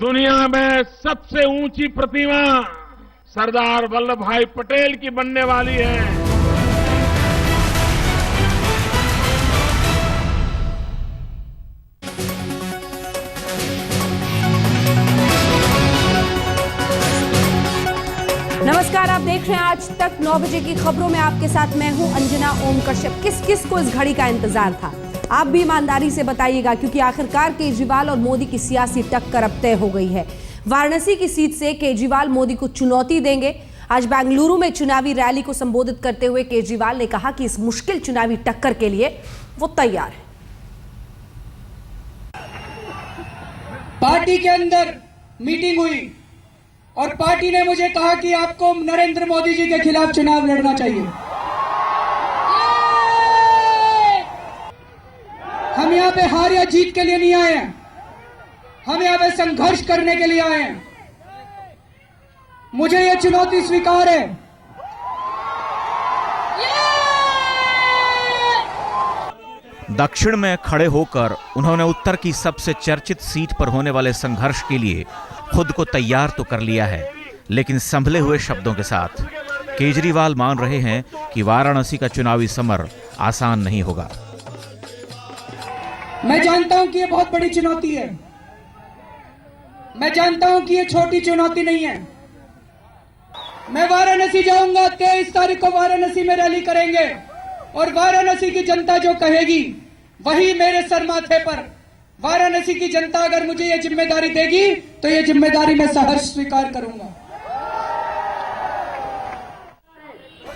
दुनिया में सबसे ऊंची प्रतिमा सरदार वल्लभ भाई पटेल की बनने वाली है। नमस्कार, आप देख रहे हैं आज तक 9 बजे की खबरों में आपके साथ मैं हूं अंजना ओम कश्यप। किस किस को इस घड़ी का इंतजार था? आप भी ईमानदारी से बताइएगा, क्योंकि आखिरकार केजरीवाल और मोदी की सियासी टक्कर अब तय हो गई है। वाराणसी की सीट से केजरीवाल मोदी को चुनौती देंगे। आज बेंगलुरु में चुनावी रैली को संबोधित करते हुए केजरीवाल ने कहा कि इस मुश्किल चुनावी टक्कर के लिए वो तैयार है। पार्टी के अंदर मीटिंग हुई और पार्टी ने मुझे कहा कि आपको नरेंद्र मोदी जी के खिलाफ चुनाव लड़ना चाहिए। हम यहाँ पे हार या जीत के लिए नहीं आए हैं, हम यहाँ पे संघर्ष करने के लिए आए हैं। मुझे ये चुनौती स्वीकार है। दक्षिण में खड़े होकर उन्होंने उत्तर की सबसे चर्चित सीट पर होने वाले संघर्ष के लिए खुद को तैयार तो कर लिया है, लेकिन संभले हुए शब्दों के साथ केजरीवाल मान रहे हैं कि वाराणसी का चुनावी समर आसान नहीं होगा। मैं जानता हूं कि ये बहुत बड़ी चुनौती है, मैं जानता हूं कि ये छोटी चुनौती नहीं है। मैं वाराणसी जाऊंगा, 23 तारीख को वाराणसी में रैली करेंगे और वाराणसी की जनता जो कहेगी वही मेरे सर माथे पर। वाराणसी की जनता अगर मुझे ये जिम्मेदारी देगी तो ये जिम्मेदारी मैं सहर्ष स्वीकार करूंगा।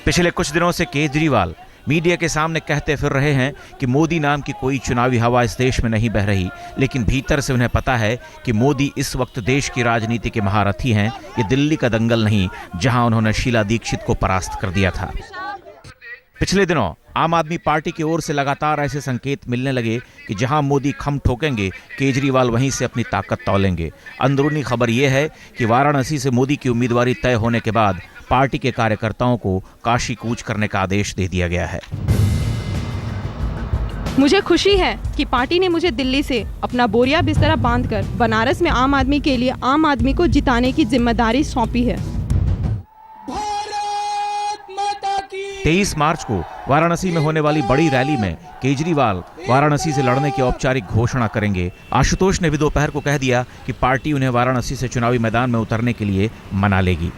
पिछले कुछ दिनों से केजरीवाल मीडिया के सामने कहते फिर रहे हैं कि मोदी नाम की कोई चुनावी हवा इस देश में नहीं बह रही, लेकिन भीतर से उन्हें पता है कि मोदी इस वक्त देश की राजनीति के महारथी हैं। ये दिल्ली का दंगल नहीं, जहां उन्होंने शीला दीक्षित को परास्त कर दिया था। पिछले दिनों आम आदमी पार्टी की ओर से लगातार ऐसे संकेत मिलने लगे कि जहां मोदी खम ठोकेंगे, केजरीवाल वहीं से अपनी ताकत तौलेंगे। अंदरूनी खबर यह है कि वाराणसी से मोदी की उम्मीदवारी तय होने के बाद पार्टी के कार्यकर्ताओं को काशी कूच करने का आदेश दे दिया गया है। मुझे खुशी है कि पार्टी ने मुझे दिल्ली से अपना बोरिया बिस्तरा बांधकर बनारस में आम आदमी के लिए आम आदमी को जिताने की जिम्मेदारी सौंपी है। 23 मार्च को वाराणसी में होने वाली बड़ी रैली में केजरीवाल वाराणसी से लड़ने की औपचारिक घोषणा करेंगे। आशुतोष ने भी दोपहर को कह दिया कि पार्टी उन्हें वाराणसी से चुनावी मैदान में उतरने के लिए मना लेगी।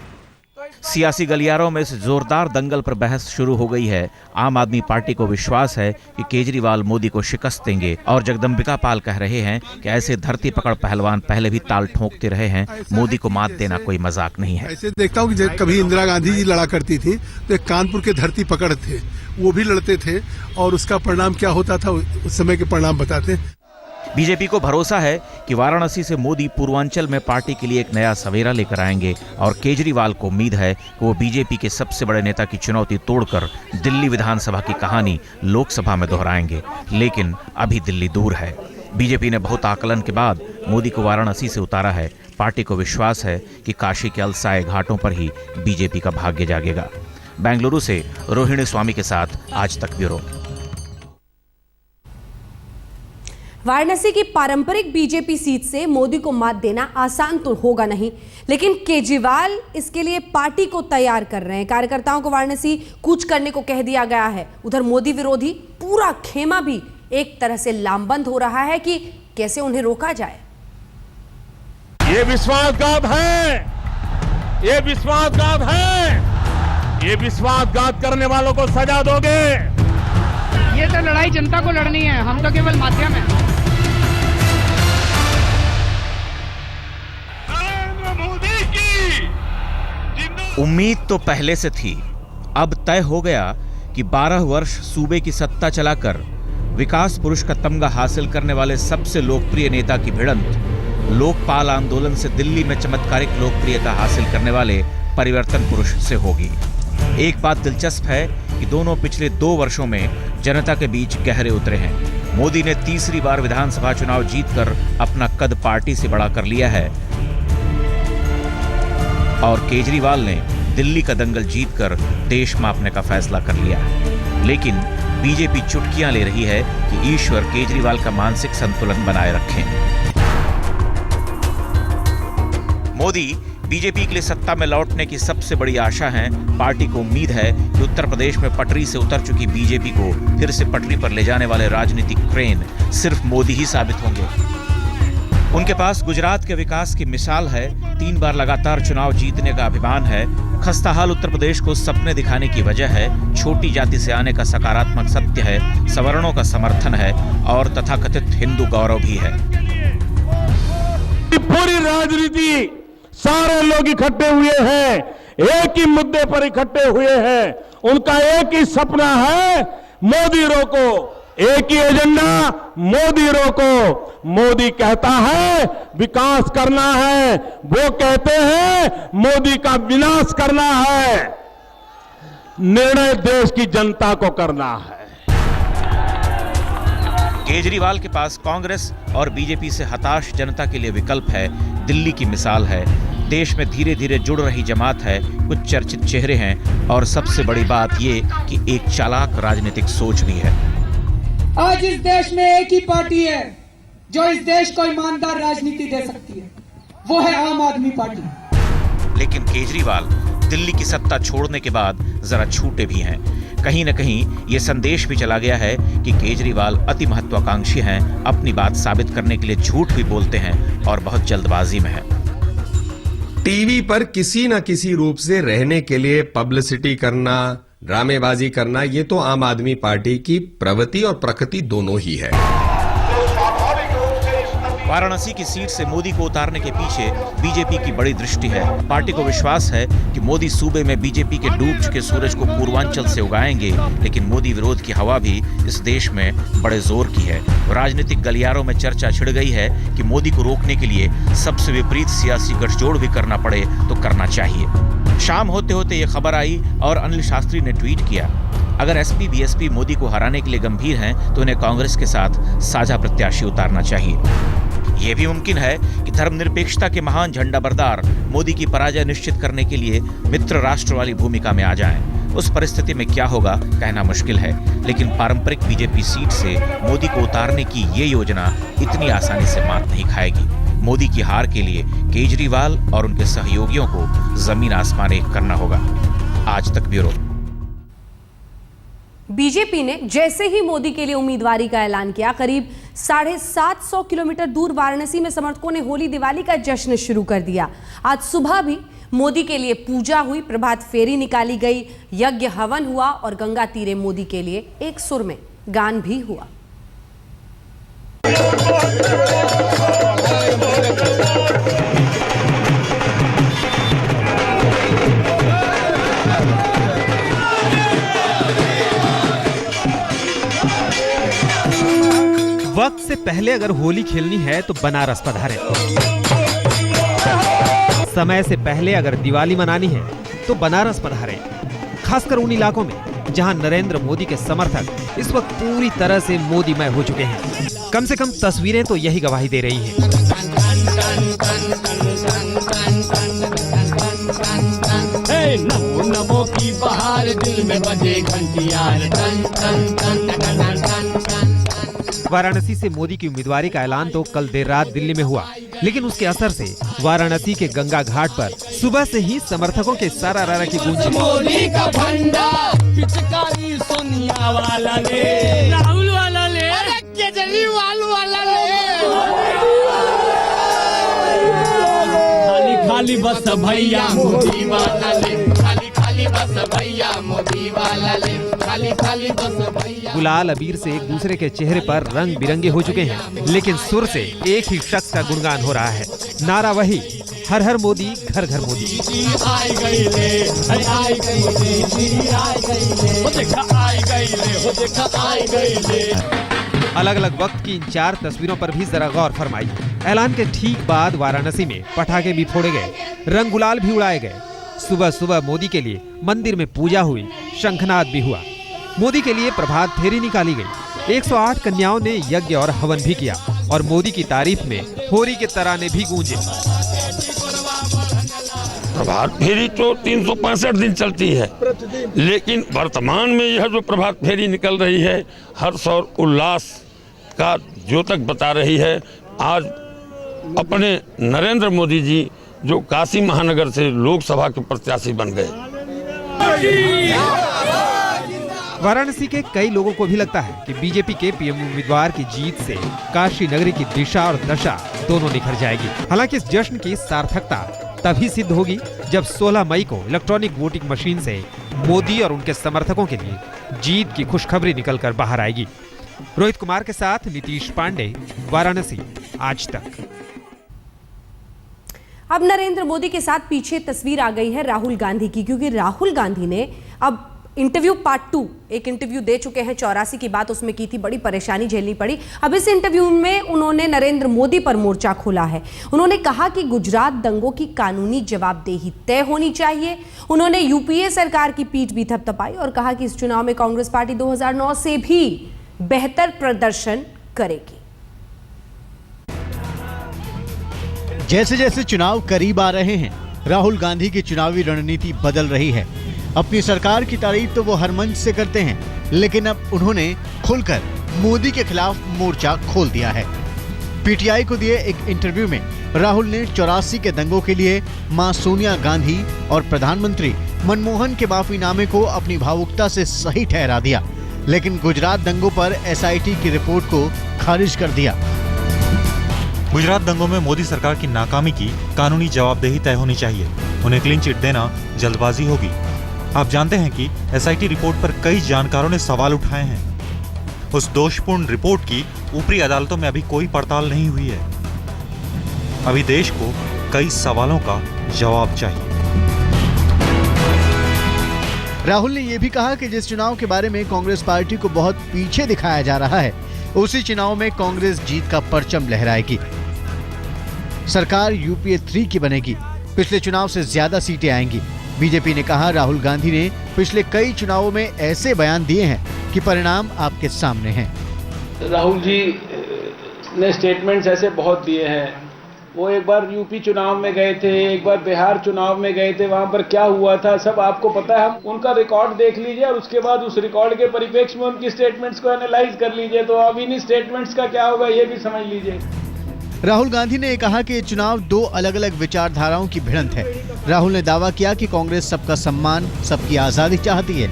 सियासी गलियारों में इस जोरदार दंगल पर बहस शुरू हो गई है। आम आदमी पार्टी को विश्वास है कि केजरीवाल मोदी को शिकस्त देंगे और जगदम्बिका पाल कह रहे हैं कि ऐसे धरती पकड़ पहलवान पहले भी ताल ठोंकते रहे हैं, मोदी को मात देना कोई मजाक नहीं है। ऐसे देखता हूँ कि कभी इंदिरा गांधी जी लड़ा करती थी तो एक कानपुर के धरती पकड़ थे, वो भी लड़ते थे और उसका परिणाम क्या होता था उस समय के परिणाम बताते। बीजेपी को भरोसा है कि वाराणसी से मोदी पूर्वांचल में पार्टी के लिए एक नया सवेरा लेकर आएंगे और केजरीवाल को उम्मीद है कि वो बीजेपी के सबसे बड़े नेता की चुनौती तोड़कर दिल्ली विधानसभा की कहानी लोकसभा में दोहराएंगे। लेकिन अभी दिल्ली दूर है। बीजेपी ने बहुत आकलन के बाद मोदी को वाराणसी से उतारा है। पार्टी को विश्वास है कि काशी के अलसाए घाटों पर ही बीजेपी का भाग्य जागेगा। बेंगलुरु से रोहिणी स्वामी के साथ आज तक ब्यूरो। वाराणसी की पारंपरिक बीजेपी सीट से मोदी को मात देना आसान तो होगा नहीं, लेकिन केजरीवाल इसके लिए पार्टी को तैयार कर रहे हैं। कार्यकर्ताओं को वाराणसी कूच करने को कह दिया गया है। उधर मोदी विरोधी पूरा खेमा भी एक तरह से लामबंद हो रहा है कि कैसे उन्हें रोका जाए। ये विश्वासघात है, ये विश्वासघात है, ये विश्वासघात करने वालों को सजा दोगे। ये तो लड़ाई जनता को लड़नी है, हम तो केवल माध्यम है। उम्मीद तो पहले से थी, अब तय हो गया कि 12 वर्ष सूबे की सत्ता चलाकर विकास पुरुष का तमगा हासिल करने वाले सबसे लोकप्रिय नेता की भिड़ंत लोकपाल आंदोलन से दिल्ली में चमत्कारिक लोकप्रियता हासिल करने वाले परिवर्तन पुरुष से होगी। एक बात दिलचस्प है कि दोनों पिछले 2 वर्षों में जनता के बीच गहरे उतरे हैं। मोदी ने तीसरी बार विधानसभा चुनाव जीतकर अपना कद पार्टी से बड़ा कर लिया है और केजरीवाल ने दिल्ली का दंगल जीतकर देश मापने का फैसला कर लिया है। लेकिन बीजेपी चुटकियां ले रही है कि ईश्वर केजरीवाल का मानसिक संतुलन बनाए रखें। मोदी बीजेपी के लिए सत्ता में लौटने की सबसे बड़ी आशा है। पार्टी को उम्मीद है कि उत्तर प्रदेश में पटरी से उतर चुकी बीजेपी को फिर से पटरी पर ले जाने वाले राजनीतिक क्रेन सिर्फ मोदी ही साबित होंगे। उनके पास गुजरात के विकास की मिसाल है, 3 बार लगातार चुनाव जीतने का अभिमान है, खस्ताहाल उत्तर प्रदेश को सपने दिखाने की वजह है, छोटी जाति से आने का सकारात्मक सत्य है, सवर्णों का समर्थन है और तथाकथित हिंदू गौरव भी है। पूरी राजनीति सारे लोग इकट्ठे हुए हैं, एक ही मुद्दे पर इकट्ठे हुए हैं। उनका एक ही सपना है, मोदी रोको। एक ही एजेंडा, मोदी रोको। मोदी कहता है विकास करना है, वो कहते हैं मोदी का विनाश करना है। निर्णय देश की जनता को करना है। केजरीवाल के पास कांग्रेस और बीजेपी से हताश जनता के लिए विकल्प है, दिल्ली की मिसाल है। देश में धीरे धीरे जुड़ रही जमात है, कुछ चर्चित चेहरे हैं और सबसे बड़ी बात ये कि एक चालाक राजनीतिक सोच भी है। आज इस देश में एक ही पार्टी है जो इस देश को ईमानदार राजनीति दे सकती है, वो है आम आदमी पार्टी। लेकिन केजरीवाल दिल्ली की सत्ता छोड़ने के बाद जरा छूटे भी हैं। कहीं न कहीं ये संदेश भी चला गया है कि केजरीवाल अति महत्वाकांक्षी हैं, अपनी बात साबित करने के लिए झूठ भी बोलते हैं और बहुत जल्दबाजी में हैं। टीवी पर किसी न किसी रूप से रहने के लिए पब्लिसिटी करना, ड्रामेबाजी करना, ये तो आम आदमी पार्टी की प्रवृत्ति और प्रकृति दोनों ही है। वाराणसी की सीट से मोदी को उतारने के पीछे बीजेपी की बड़ी दृष्टि है। पार्टी को विश्वास है कि मोदी सूबे में बीजेपी के डूब चुके सूरज को पूर्वांचल से उगाएंगे, लेकिन मोदी विरोध की हवा भी इस देश में बड़े जोर की है। राजनीतिक गलियारों में चर्चा छिड़ गई है कि मोदी को रोकने के लिए सबसे विपरीत सियासी गठजोड़ भी करना पड़े तो करना चाहिए। शाम होते होते ये खबर आई और अनिल शास्त्री ने ट्वीट किया, अगर एसपी बीएसपी मोदी को हराने के लिए गंभीर हैं तो उन्हें कांग्रेस के साथ साझा प्रत्याशी उतारना चाहिए। यह भी मुमकिन है कि धर्मनिरपेक्षता के महान झंडा बरदार मोदी की पराजय निश्चित करने के लिए मित्र राष्ट्र वाली भूमिका में आ जाएं। उस परिस्थिति में क्या होगा कहना मुश्किल है, लेकिन पारंपरिक बीजेपी सीट से मोदी को उतारने की ये योजना इतनी आसानी से मात नहीं खाएगी। मोदी की हार के लिए केजरीवाल और उनके सहयोगियों को जमीन आसमान एक करना होगा। आज तक ब्यूरो। बीजेपी ने जैसे ही मोदी के लिए उम्मीदवारी का ऐलान किया, करीब 750 किलोमीटर दूर वाराणसी में समर्थकों ने होली दिवाली का जश्न शुरू कर दिया। आज सुबह भी मोदी के लिए पूजा हुई, प्रभात फेरी निकाली गई, यज्ञ हवन हुआ और गंगा तीरे मोदी के लिए एक सुर में गान भी हुआ। वक्त से पहले अगर होली खेलनी है तो बनारस पधारें। समय से पहले अगर दिवाली मनानी है तो बनारस पधारें। खासकर उन इलाकों में जहां नरेंद्र मोदी के समर्थक इस वक्त पूरी तरह से मोदीमय हो चुके हैं। कम से कम तस्वीरें तो यही गवाही दे रही हैं। नमो नमो की बहार, दिल में बजे घंटियार, टन टन टन टन टन टन। वाराणसी से मोदी की उम्मीदवारी का ऐलान तो कल देर रात दिल्ली में हुआ, लेकिन उसके असर से वाराणसी के गंगा घाट पर सुबह से ही समर्थकों के सारा रारा की गूंज। मोदी का भंडा, पिचकारी सोनिया वाला ले, राहुल वाला ले, केजरीवाल वाला ले, खाली खाली बस भैया मोदी वाला ले, खाली खाली बस भैया मोदी वाला ले, खाली खाली बस भैया। गुलाल अबीर से एक दूसरे के चेहरे पर रंग बिरंगे हो चुके हैं, लेकिन सुर से एक ही शख्स का गुणगान हो रहा है। नारा वही, हर हर मोदी, घर घर मोदी। आई गई ले, आई गई ले, आई गई ले, हो देखा आई गई ले, हो देखा आई गई ले। अलग अलग वक्त की इन 4 तस्वीरों पर भी जरा गौर फरमाइए। ऐलान के ठीक बाद वाराणसी में पटाखे भी फोड़े गए, रंग गुलाल भी उड़ाए गए। सुबह सुबह मोदी के लिए मंदिर में पूजा हुई, शंखनाद भी हुआ। मोदी के लिए प्रभात फेरी निकाली गई। 108 कन्याओं ने यज्ञ और हवन भी किया और मोदी की तारीफ में होरी के तराने भी गूंजे। प्रभात फेरी तो 365 दिन चलती है, लेकिन वर्तमान में यह जो प्रभात फेरी निकल रही है, हर्ष और उल्लास का द्योतक बता रही है। आज अपने नरेंद्र मोदी जी जो काशी महानगर से लोकसभा के प्रत्याशी बन गए। वाराणसी के कई लोगों को भी लगता है कि बीजेपी के पीएम उम्मीदवार की जीत से काशी नगरी की दिशा और दशा दोनों निखर जाएगी। हालांकि इस जश्न की सार्थकता तभी सिद्ध होगी जब 16 मई को इलेक्ट्रॉनिक वोटिंग मशीन से मोदी और उनके समर्थकों के लिए जीत की खुशखबरी निकलकर बाहर आएगी। रोहित कुमार के साथ नीतीश पांडे, वाराणसी, आज तक। अब नरेंद्र मोदी के साथ पीछे तस्वीर आ गई है राहुल गांधी की, क्योंकि राहुल गांधी ने अब इंटरव्यू पार्ट 2 एक इंटरव्यू दे चुके हैं। 84 की बात उसमें की थी, बड़ी परेशानी झेलनी पड़ी। अब इस इंटरव्यू में उन्होंने नरेंद्र मोदी पर मोर्चा खोला है। उन्होंने कहा कि गुजरात दंगों की कानूनी जवाबदेही तय होनी चाहिए। उन्होंने यूपीए सरकार की पीठ भी थपथपाई और कहा कि इस चुनाव में कांग्रेस पार्टी 2009 से भी बेहतर प्रदर्शन करेगी। जैसे जैसे चुनाव करीब आ रहे हैं, राहुल गांधी की चुनावी रणनीति बदल रही है। अपनी सरकार की तारीफ तो वो हर मंच से करते हैं, लेकिन अब उन्होंने खुलकर मोदी के खिलाफ मोर्चा खोल दिया है। पीटीआई को दिए एक इंटरव्यू में राहुल ने 84 के दंगों के लिए मां सोनिया गांधी और प्रधानमंत्री मनमोहन के माफीनामे को अपनी भावुकता से सही ठहरा दिया, लेकिन गुजरात दंगों पर एसआईटी की रिपोर्ट को खारिज कर दिया। गुजरात दंगों में मोदी सरकार की नाकामी की कानूनी जवाबदेही तय होनी चाहिए। उन्हें क्लीन चिट देना जल्दबाजी होगी। आप जानते हैं कि एसआईटी रिपोर्ट पर कई जानकारों ने सवाल उठाए हैं। उस दोषपूर्ण रिपोर्ट की ऊपरी अदालतों में अभी कोई पड़ताल नहीं हुई है। अभी देश को कई सवालों का जवाब चाहिए। राहुल ने यह भी कहा कि जिस चुनाव के बारे में कांग्रेस पार्टी को बहुत पीछे दिखाया जा रहा है, उसी चुनाव में कांग्रेस जीत का परचम लहराएगी। सरकार यूपीए 3 की बनेगी। पिछले चुनाव से ज्यादा सीटें आएंगी। बीजेपी ने कहा राहुल गांधी ने पिछले कई चुनावों में ऐसे बयान दिए हैं कि परिणाम आपके सामने हैं। राहुल जी ने स्टेटमेंट्स ऐसे बहुत दिए हैं। वो एक बार यूपी चुनाव में गए थे, एक बार बिहार चुनाव में गए थे, वहां पर क्या हुआ था सब आपको पता है। हम उनका रिकॉर्ड देख लीजिए और उसके बाद उस रिकॉर्ड के परिप्रेक्ष्य में उनकी स्टेटमेंट्स को एनालाइज कर लीजिए, तो अब इन स्टेटमेंट्स का क्या होगा ये भी समझ लीजिए। राहुल गांधी ने कहा कि ये चुनाव 2 अलग अलग विचारधाराओं की भिड़ंत है। राहुल ने दावा किया कि कांग्रेस सबका सम्मान, सबकी आजादी चाहती है।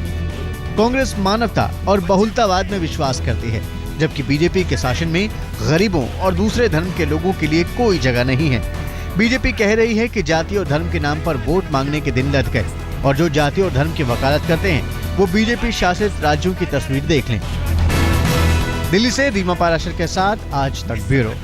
कांग्रेस मानवता और बहुलतावाद में विश्वास करती है, जबकि बीजेपी के शासन में गरीबों और दूसरे धर्म के लोगों के लिए कोई जगह नहीं है। बीजेपी कह रही है कि जाति और धर्म के नाम पर वोट मांगने के दिन लद गए, और जो जाति और धर्म की वकालत करते हैं वो बीजेपी शासित राज्यों की तस्वीर देख लें। दिल्ली से रीमा पाराशर के साथ आज तक ब्यूरो।